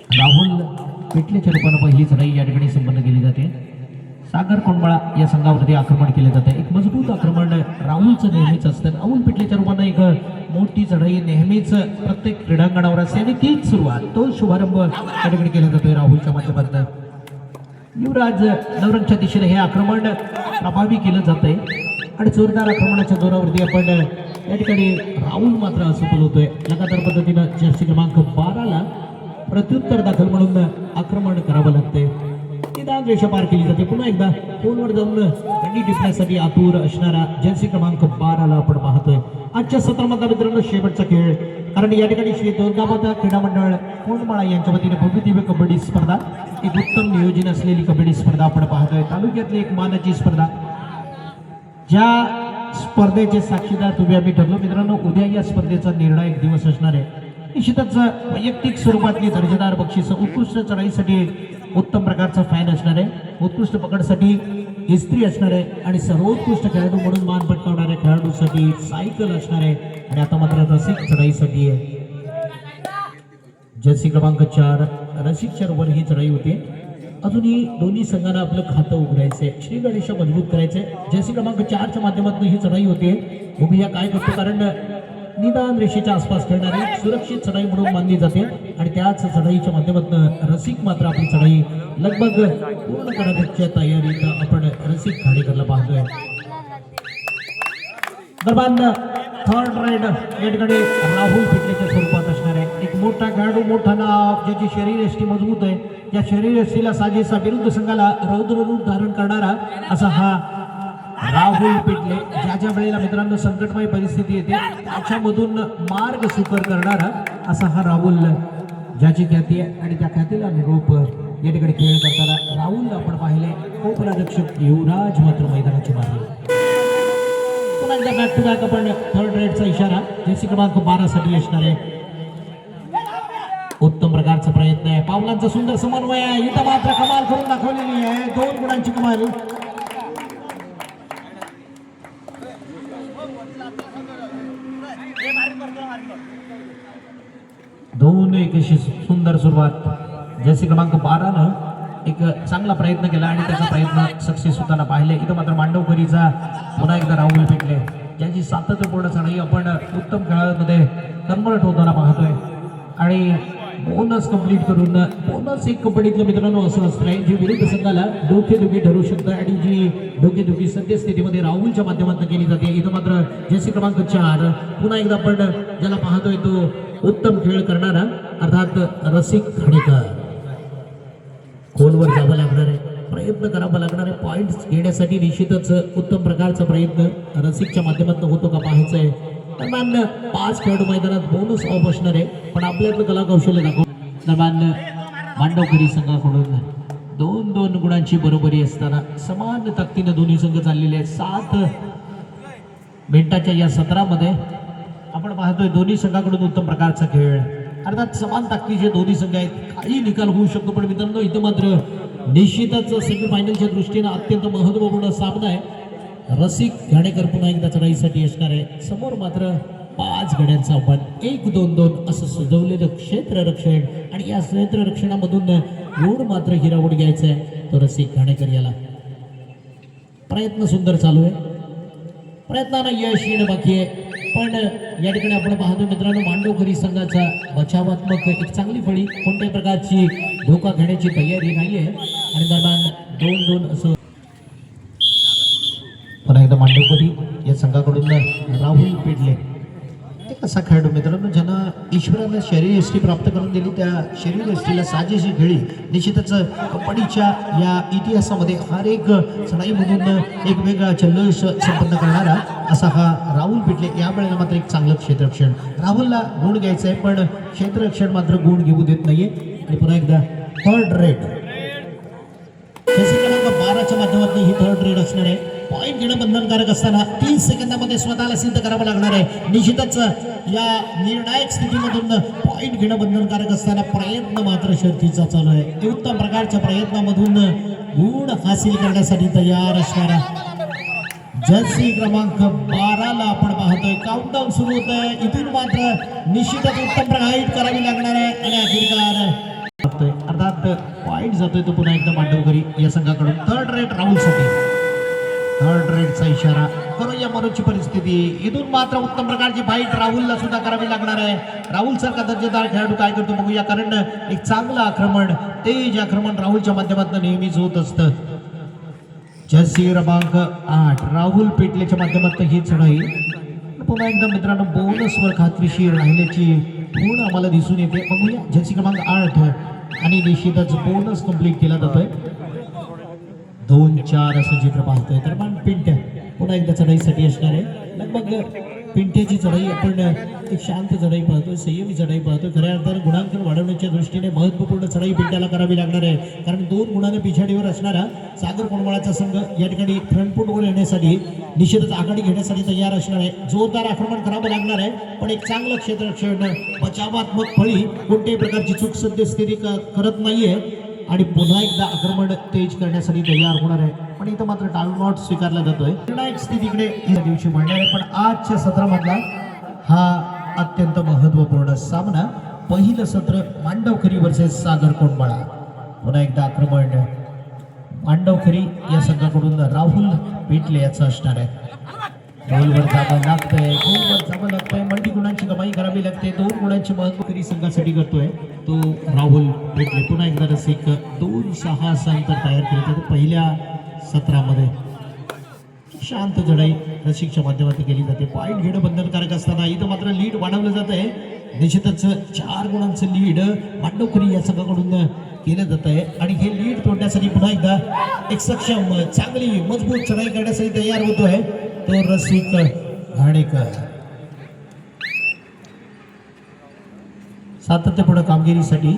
राहुल पेटलेच्या रूपानं पहिली चढाई या ठिकाणी संपन्न केली जाते. सागर कोंडमाळा या संघावरती आक्रमण केले जाते. एक मजबूत आक्रमण राहुलचं नेहमीच असतं. राहुल पेटलेच्या रूपानं एक मोठी चढाई नेहमीच प्रत्येक क्रीडांगणावर असते आणि तीच सुरुवात तो शुभारंभ या ठिकाणी केला जातोय राहुलच्या माध्यमातून. युवराज नवरंगच्या दिशेने हे आक्रमण प्रभावी केलं जातंय आणि जोरदार आक्रमणाच्या जोरावरती आपण या ठिकाणी राहुल मात्र असफल होतोय. लगातार पद्धतीनं जर्सी क्रमांक 12ला प्रत्युत्तर दाखल म्हणून आक्रमण करावं लागतंय. निदान रेषा पार केली जाते. पुन्हा एकदा फोनवर जाऊन गंडी टिपण्यासाठी आतुर असणारा जर्सी क्रमांक 12ला आपण पाहतोय. आजच्या सत्रामधला मित्रांनो शेवटचा खेळ, कारण या ठिकाणी श्री दुर्गामाता क्रीडा मंडळ कोंडमाळा यांच्या वतीने भव्य दिव्य कबड्डी स्पर्धा, एक उत्तम नियोजन असलेली कबड्डी स्पर्धा आपण पाहतोय. तालुक्यातली एक मानाची स्पर्धा, ज्या स्पर्धेचे साक्षीदार तुम्ही आम्ही ठरलो मित्रांनो. उद्या या स्पर्धेचा निर्णायक दिवस असणार आहे. निश्चितच वैयक्तिक स्वरूपातली दर्जेदार बक्षीस, उत्कृष्ट चढाईसाठी उत्तम प्रकारचा फॅन असणार आहे, उत्कृष्ट पकडसाठी इस्त्री असणार आहे आणि सर्वोत्कृष्ट खेळाडू म्हणून मान पटकावणाऱ्या खेळाडूसाठी सायकल असणार आहे. आणि आता मात्र रसिक चढाईसाठी आहे. जर्सी क्रमांक 4 रसिकच्या वर ही चढाई होते. अजूनही दोन्ही संघांना आपलं खातं उघडायचंय, श्री गणेश मजबूत करायचंय. जर्सी क्रमांक 4च्या माध्यमातून ही चढाई होते. बघूया काय करतो, कारण निदान रेषेच्या आसपास खेळणारी सुरक्षित चढाई म्हणून मानली जाते आणि त्याच चढाईच्या माध्यमातून रसिक मात्र आपली चढाई लगभग पूर्ण करण्याच्या तयारीत आपण रसिक खाडेकरला पाहतोय. दरम्यान थर्ड राईड या ठिकाणी राहुल पेटलेच्या स्वरूपात असणार आहे. एक मोठा खेळाडू, मोठा नाव, ज्याची शरीर यष्टी मजबूत आहे, या शरीर यष्टीला साजेसा विरुद्ध संघाला रौद्र रूप धारण करणारा असा हा राहुल पेटले. ज्या ज्या वेळेला मित्रांनो संकटमय परिस्थिती येते त्याच्यामधून मार्ग सुकर करणारा असा हा राहुल, ज्याची ख्याती आहे आणि त्या ख्यातीला अनुरूप या ठिकाणी खेळ करताना राहुल आपण पाहिले. उपरारक्षक युवराज मात्र मैदानाची बाहेर. पुन्हा एकदा बॅक टू बॅक आपण थर्ड रेडचा इशारा जर्सी क्रमांक 12 साठी असणार आहे. उत्तम प्रकारचा प्रयत्न आहे, पावलांचा सुंदर समन्वय आहे. इथं मात्र कमाल करून दाखवलेली आहे, 2 गुणांची कमाल. 2-1 अशी सुंदर सुरुवात. जर्सी क्रमांक 12नं एक चांगला प्रयत्न केला आणि त्याचा प्रयत्न सक्सेस होताना पाहिले. इथं मात्र मांडवकरीचा पुन्हा एकदा राहुल पेटले, ज्यांची सातत्यपूर्ण चढाई आपण उत्तम खेळामध्ये कन्वर्ट होताना पाहतोय. आणि बोनस कंप्लीट करून बोनस एक कबड्डीतलं मित्रांनो असं असतं आहे जी विरुद्ध संघाला डोकेदुखी ठरू शकतं आणि जी डोकेदुखी सद्यस्थितीमध्ये राहुलच्या माध्यमातून केली जाते. इथं मात्र जर्सी क्रमांक 4 पुन्हा एकदा आपण ज्याला पाहतोय तो उत्तम खेळ करणारा अर्थात रसिक खाडेकर. खोलवर जावं लागणार आहे, प्रयत्न करावा लागणार आहे. पॉईंट्स घेण्यासाठी निश्चितच उत्तम प्रकारचा प्रयत्न रसिकच्या माध्यमातून होतो का पाहायचं आहे. दरम्यान 5 खेळाडू मैदानात बोनस ऑफ असणार आहे, पण आपल्यातलं कला कौशल्य दाखव. दरम्यान मांडवकरी संघाकडून 2-2 गुणांची बरोबरी असताना समान ताकदीनं दोन्ही संघ चाललेले आहेत. 7 मिनिटाच्या या सत्रामध्ये आपण पाहतोय दोन्ही संघाकडून उत्तम प्रकारचा खेळ. अर्थात समान ताकदीचे दोन्ही संघ आहेत, काही निकाल होऊ शकतो. पण मित्रांनो इथं मात्र निश्चितच सेमीफायनलच्या दृष्टीनं अत्यंत महत्त्वपूर्ण सामना आहे. रसिक घाणेकर पुन्हा एकदा चढाईसाठी असणार आहे. समोर मात्र 5 गड्यांचं आव्हान, 1-2-2 असं सजवलेलं क्षेत्ररक्षण आणि या क्षेत्ररक्षणामधून गुण मात्र हिरावून घ्यायचं आहे तो रसिक घाणेकर याला. प्रयत्न सुंदर चालू आहे, प्रयत्नांना यश येणं बाकी आहे. पण या ठिकाणी आपण पाहतो मित्रांनो मांडवकरी संघाचा बचावात्मक एक चांगली फळी, कोणत्याही प्रकारची धोका घेण्याची तयारी नाहीये आणि दरम्यान 2-2 असं. पुन्हा एकदा मांडवकरी या संघाकडून राहुल पेटले. एक असा खेळाडू मित्रांनो ज्यांना ईश्वरानं शरीरयष्टी प्राप्त करून दिली, त्या शरीरयष्टीला साजेशी खेळी निश्चितच कबड्डीच्या या इतिहासामध्ये हर एक चढाईमधून एक वेगळा जल्लोष संपन्न करणारा असा हा राहुल पेटले. यावेळेला मात्र एक चांगलं क्षेत्ररक्षण, राहुलला गुण घ्यायचं आहे पण क्षेत्ररक्षण मात्र गुण घेऊ देत नाहीये. आणि पुन्हा एकदा थर्ड रेड जर्सी क्रमांक 12च्या माध्यमातून ही थर्ड रेड असणार आहे. पॉईंट घेणं बंधनकारक असताना 30 सेकंदामध्ये स्वतःला सिद्ध करावं लागणार आहे. निश्चितच या निर्णायक स्थितीमधून पॉईंट घेणं बंधनकारक असताना प्रयत्न मात्र शर्थीचा चालू आहे. उत्तम प्रकारच्या प्रयत्नामधून गुण हासिल करण्यासाठी तयार असणारा जर्सी क्रमांक 12ला आपण पाहतोय. काउंटडाऊन सुरू होत आहे. इथून मात्र निश्चितच उत्तम राईड करावी लागणार आहे आणि अखेरकार पॉईंट जातोय तो पुन्हा एकदा मांडवकरी या संघाकडून. थर्ड रेट राहुलसाठी, थर्ड रेटचा इशारा. करूया मनोजची परिस्थिती. इथून मात्र उत्तम प्रकारची फाईट राहुलला सुद्धा करावी लागणार आहे. राहुल सारखा दर्जेदार खेळाडू काय करतो बघूया, कारण एक चांगलं आक्रमण, तेज आक्रमण राहुलच्या माध्यमातून नेहमीच होत असतं. जर्सी क्रमांक 8 राहुल पेटलेच्या माध्यमातून ही चढाई पुन्हा एकदा मित्रांनो बोनसवर खात्रीशीर राहिल्याची खूण आम्हाला दिसून येते. बघूया जर्सी क्रमांक 8 आणि निश्चितच बोनस कंप्लीट केला जातोय. 2-4 असं चित्र पाहतोय. तर मग पिंट्या पुन्हा एकदा चढाईसाठी असणार आहे. लगभग पिंट्याची चढाई आपण एक शांत चढाई पाहतोय, संयमी चढाई पाहतोय. खऱ्या अर्थानं गुणांकन वाढवण्याच्या दृष्टीने महत्त्वपूर्ण चढाई पिंट्याला करावी लागणार आहे, कारण 2 गुणाने पिछाडीवर असणारा सागर कोंडमाळाचा संघ या ठिकाणी फ्रंटफूटवर येण्यासाठी निश्चितच आघाडी घेण्यासाठी तयार असणार आहे. जोरदार आक्रमण करावं लागणार आहे, पण एक चांगलं क्षेत्ररक्षण, बचावात्मक फळी, कोणत्याही प्रकारची चूक सद्यस्थिती करत नाहीये आणि पुन्हा एकदा आक्रमण तेज करण्यासाठी तयार होणार आहे. पण इथं मात्र टाइमआउट स्वीकारला जातोय. निर्णायक स्थितीकडे या दिवशी म्हणणार आहे, पण आजच्या सत्रामधला हा अत्यंत महत्त्वपूर्ण सामना. पहिलं सत्र मांडवखरी वर्सेस सागर कोंडमाळा. पुन्हा एकदा आक्रमण मांडवखरी या संघाकडून राहुल पेटले याचं असणार आहे. गोलवर जावं लागतंय, गोलवर जावं लागतंय, मल्टी गुणांची कमाई करावी लागते. 2 गुणांची महत्त्वकरी संघासाठी करतोय तो राहुल पेटले. पुन्हा एकदा रसिक 2-6 असं अंतर तयार केलं होतं पहिल्या सत्रामध्ये. शांत चढाई रसिकच्या माध्यमातून केली जाते. पॉईंट घेणं बंधनकारक असताना इथं मात्र लीड वाढवलं जात आहे. निश्चितच 4 गुणांचं लीड मांडवखरी या संघाकडून केलं जात आहे आणि हे लीड तोडण्यासाठी पुन्हा एकदा एक सक्षम, चांगली, मजबूत चढाई करण्यासाठी तयार होतोय तो रसिक घाणेकर. सातत्यपूर्ण कामगिरीसाठी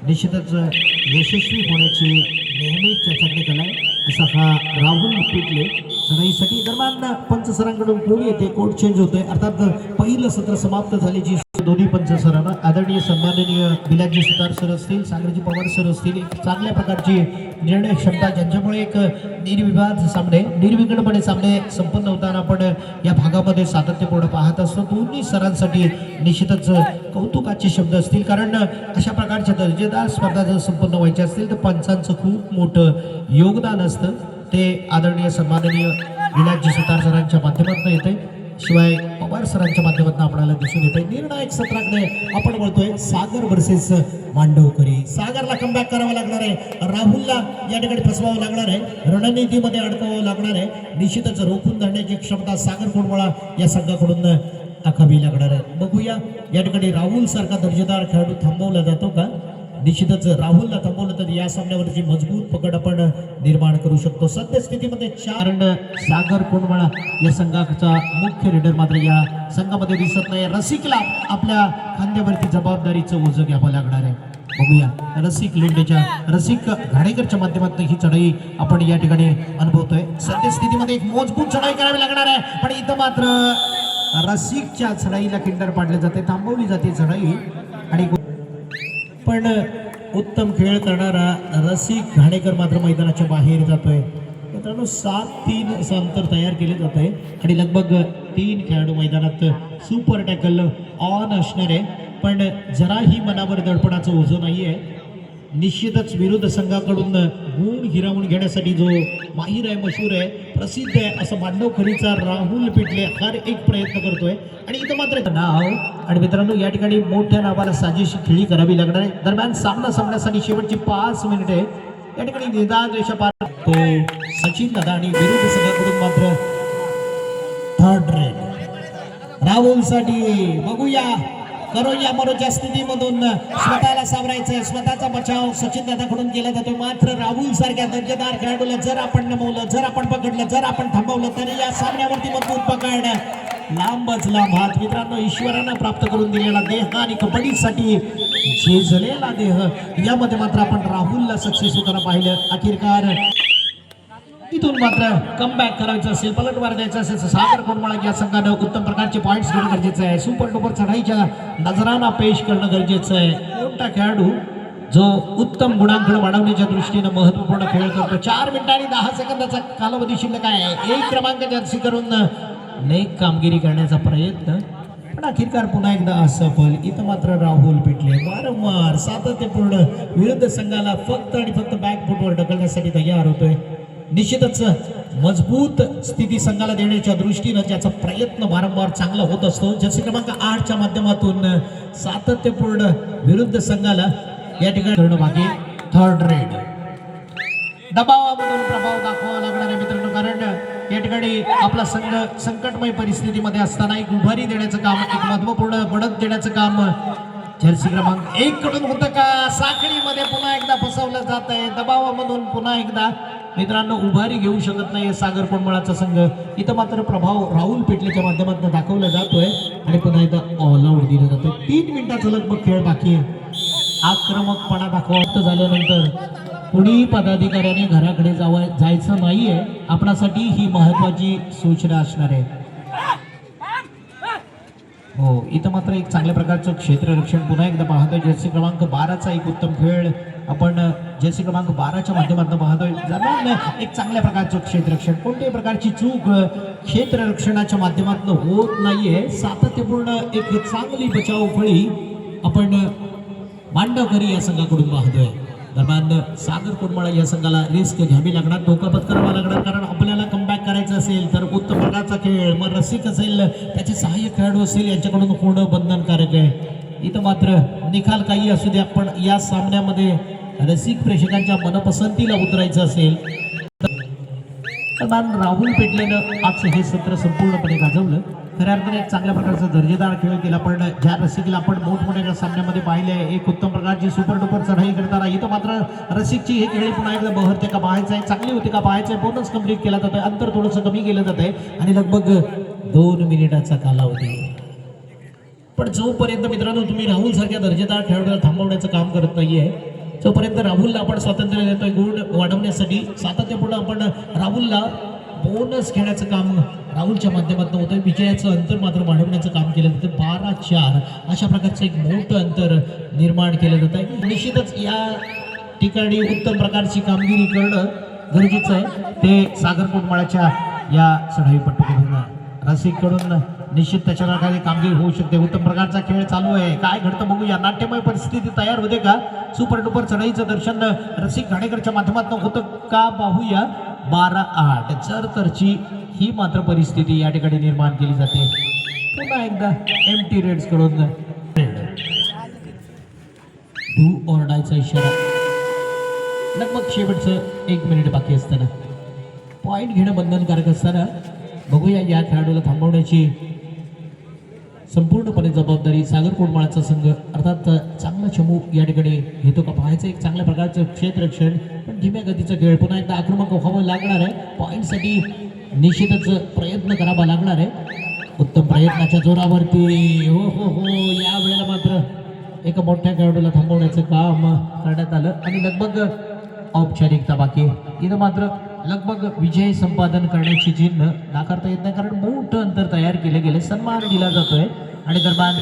निश्चितच यशस्वी होण्याची नेहमीच चर्चा केला आहे असा हा राहुल पेटले चढाईसाठी. दरम्यान पंच सरांकडून कोण येते, कोर्ट चेंज होतोय. अर्थात पहिलं सत्र समाप्त झाल्याची दोन्ही पंच सरांना आदरणीय सन्माननीय बिलाजी सुतार सर असतील, सागरजी पवार सर असतील, एक चांगल्या प्रकारची निर्णय क्षमता, ज्यांच्यामुळे एक निर्विवाद सामने, निर्विघ्नपणे सामने संपन्न होताना आपण या भागामध्ये सातत्यपूर्ण पाहत असतो. दोन्ही सरांसाठी निश्चितच कौतुकाचे शब्द असतील, कारण अशा प्रकारच्या दर्जेदार स्पर्धा जर संपन्न व्हायच्या असतील तर पंचांचं खूप मोठं योगदान असतं. ते आदरणीय सन्माननीय बिलाजी सुतार सरांच्या माध्यमातून येते, शिवाय पवार सरांच्या माध्यमातून आपल्याला दिसून येते. निर्णायक सत्राकडे आपण बोलतोय. सागर वर्सेस मांडवकरी. सागरला कमबॅक करावं लागणार आहे, राहुलला या ठिकाणी फसवावं लागणार आहे, रणनीतीमध्ये अडकावं लागणार आहे. निश्चितच रोखून धरण्याची क्षमता सागर कोंडमाळा या संघाकडून दाखवावी लागणार आहे. बघूया या ठिकाणी राहुल सारखा दर्जेदार खेळाडू थांबवला जातो का. निश्चितच राहुलला थांबवलं तर या सामन्यावरची मजबूत पकड आपण निर्माण करू शकतो. सद्यस्थितीमध्ये 4 सागर कोंडमाळा या संघाचा मुख्य लीडर मात्र या संघामध्ये दिसत नाही. रसिकला आपल्या खांद्यावरती जबाबदारीचं ओझं घ्यावं लागणार आहे. बघूया रसिक घाणेकरच्या माध्यमातून ही चढाई आपण या ठिकाणी अनुभवतोय. सद्यस्थितीमध्ये एक मजबूत चढाई करावी लागणार आहे, पण इथं मात्र रसिकच्या चढाईला खिंडार पाडले जाते, थांबवली जाते चढाई. आणि पण उत्तम खेळ करणारा रसिक घाणेकर मात्र मैदानाच्या बाहेर जातोय. मित्रांनो 7-3 असं अंतर तयार केले जात आहे आणि लगभग 3 खेळाडू मैदानात सुपर टॅकल ऑन असणार आहे, पण जराही मनावर दडपणाचं ओझं नाही आहे. निश्चितच विरुद्ध संघाकडून गुण हिरावून घेण्यासाठी जो माहीर आहे, मशहूर आहे, प्रसिद्ध आहे असं मांडवखरीचा राहुल पेटले हर एक प्रयत्न करतोय. आणि इथं मात्र नाव आणि मित्रांनो या ठिकाणी मोठ्या नावाला साजेशी खेळी करावी लागणार आहे. दरम्यान सामना संपण्यासाठी शेवटची 5 मिनिटे या ठिकाणी निदान रेषा पार तो सचिन दादा आणि विरुद्ध संघाकडून मात्र थर्ड रेड राहुलसाठी. बघूया करूया मनोच्या स्थितीमधून स्वतःला सावरायचंय, स्वतःचा बचाव सचिन दादाकडून केला जातो. मात्र राहुल सारख्या दर्जेदार खेळाडूला जर आपण नमवलं, जर आपण पकडलं, जर आपण थांबवलं तरी या सामन्यावरती मजबूत पकड, लांबच लांब हात. मित्रांनो ईश्वरानं प्राप्त करून दिलेला देह आणि कबड्डीसाठी झेजलेला देह, यामध्ये मात्र आपण राहुलला सक्सेस होताना पाहिलं. अखेरकार इथून मात्र कमबॅक करायचं असेल, पलटवार द्यायचं असेल, सागर कोंडमाळा या संघानं उत्तम प्रकारचे पॉईंट्स घेणं गरजेचं आहे. सुपर डुपर चढाईच्या नजरांना पेश करणं गरजेचं आहे. मोठा खेळाडू जो उत्तम गुणांकन वाढवण्याच्या दृष्टीनं महत्त्वपूर्ण खेळ करतो. 4 मिनिटं आणि 10 सेकंदाचा कालावधी शिल्लक आहे. 1 क्रमांक जर्सी करून नेक कामगिरी करण्याचा प्रयत्न पण अखेरकार पुन्हा एकदा असफल. इथं मात्र राहुल पिटले वारंवार सातत्यपूर्ण विरुद्ध संघाला फक्त आणि फक्त बॅक फुटवर ढकलण्यासाठी तयार होतोय. निश्चितच मजबूत स्थिती संघाला देण्याच्या दृष्टीनं ज्याचा प्रयत्न वारंवार चांगला होत असतो. जर्सी क्रमांक 8च्या माध्यमातून सातत्यपूर्ण विरुद्ध संघाला या ठिकाणी करणं बाकी. थर्ड रेड दबावामधून प्रभाव दाखवावा लागणार आहे मित्रांनो, कारण या ठिकाणी आपला संघ संकटमय परिस्थितीमध्ये असताना एक उभारी देण्याचं काम, एक महत्वपूर्ण बढत देण्याचं काम जर्सी क्रमांक 1 कडून होतं का. साखळीमध्ये पुन्हा एकदा फसवलं जात आहे. दबावामधून पुन्हा एकदा मित्रांनो उभारी घेऊ शकत नाही सागर कोंडमळाचा संघ. इथं मात्र प्रभाव राहुल पेटलेच्या माध्यमातून दाखवला जातोय आणि पुन्हा एकदा ऑल आउट दिलं जातं. 3 मिनिटाचा लगभग खेळ बाकी आहे. आक्रमकपणा दाखवायचं झाल्यानंतर कुणी पदाधिकाऱ्याने घराकडे जायचं नाहीये. आपणासाठी ही महत्वाची सूचना असणार आहे. हो, इथं मात्र एक चांगल्या प्रकारचं क्षेत्ररक्षण पुन्हा एकदा पाहतोय. जर्सी क्रमांक 12चा एक उत्तम खेळ आपण जर्सी क्रमांक 12च्या माध्यमातून पाहतोय. जर एक चांगल्या प्रकारचं क्षेत्ररक्षण, कोणत्याही प्रकारची चूक क्षेत्ररक्षणाच्या माध्यमातून होत नाहीये. सातत्यपूर्ण एक चांगली बचाव फळी आपण मांडवकरी या संघाकडून पाहतोय. दरम्यान सागर कोंडमळ या संघाला रिस्क घ्यावी लागणार, धोका पत्करावा लागणार, कारण आपल्याला कमबॅक करायचं असेल तर उत्तम प्रकारचा खेळ, मग रसिक असेल, त्याचे सहाय्यक खेळाडू असेल, यांच्याकडून होणं बंधनकारक आहे. इथं मात्र निकाल काही असू द्या, पण या सामन्यामध्ये रसिक प्रेक्षकांच्या मनपसंतीला उतरायचं असेल. दरम्यान राहुल पेटलेनं आज हे सत्र संपूर्णपणे गाजवलं. खऱ्या अर्थाने एक चांगल्या प्रकारचा दर्जेदार खेळ केला. पण ज्या रसिकला आपण मोठमोठ्या सामन्यामध्ये पाहिले, एक उत्तम प्रकारची सुपर डुपर चढाई करताना इथं मात्र रसिकची हे खेळी पुन्हा एकदा बहरते का पाहायचं आहे, चांगली होती का पाहायचं आहे. बोनस कंप्लीट केला जातोय, अंतर थोडंसं कमी केलं जात आहे आणि लगभग 2 मिनिटाचा कालावधी. पण जोपर्यंत मित्रांनो तुम्ही राहुल सारख्या दर्जेदार खेळाडूला थांबवण्याचं काम करत नाहीये, जोपर्यंत राहुलला आपण स्वातंत्र्य देतोय गुण वाढवण्यासाठी, सातत्यपूर्ण आपण राहुलला बोनस खेळण्याचं काम राहुलच्या माध्यमातून होतं. विजयाचं अंतर मात्र वाढवण्याचं काम केलं जातं. 12-4 अशा प्रकारचं एक मोठं अंतर निर्माण केलं जात आहे. निश्चितच या ठिकाणी उत्तम प्रकारची कामगिरी करणं गरजेचं आहे. ते सागर कोंडमळाच्या या चढाईपट्टीकडून रसिककडून निश्चित त्याच्या प्रकारे कामगिरी होऊ शकते. उत्तम प्रकारचा खेळ चालू आहे. काय घडतं बघूया. नाट्यमय परिस्थिती तयार होते का. सुपर डुपर चढाईचं दर्शन रसिक घाणेकरच्या माध्यमातून होतं का पाहूया. 12-8 जर तरची ही मात्र परिस्थिती या ठिकाणी निर्माण केली जाते. पुन्हा एकदा एमटी रेड्स कडून डू ऑर डायचा इशारा. लगभग शेवटचं 1 मिनिट बाकी असताना पॉईंट घेणं बंधनकारक असताना बघूया या खेळाडूला थांबवण्याची संपूर्णपणे जबाबदारी सागर कोंडमळाचा संघ अर्थात चांगला चमू या ठिकाणी घेतो का पाहायचं. एक चांगल्या प्रकारचं क्षेत्ररक्षण, पण धीम्या गतीचा खेळ. पुन्हा एकदा आक्रमक व्हावं लागणार आहे. पॉईंटसाठी निश्चितच प्रयत्न करावा लागणार आहे. उत्तम प्रयत्नाच्या जोरावरती हो हो हो या वेळेला मात्र एका मोठ्या खेळाडूला थांबवण्याचं काम करण्यात आलं आणि लगभग औपचारिकता बाकी. इथं मात्र लगभग विजय संपादन करण्याची चिन्ह नाकारता येत नाही, कारण मोठं अंतर तयार केले गेले. सन्मान दिला जातोय आणि दरम्यान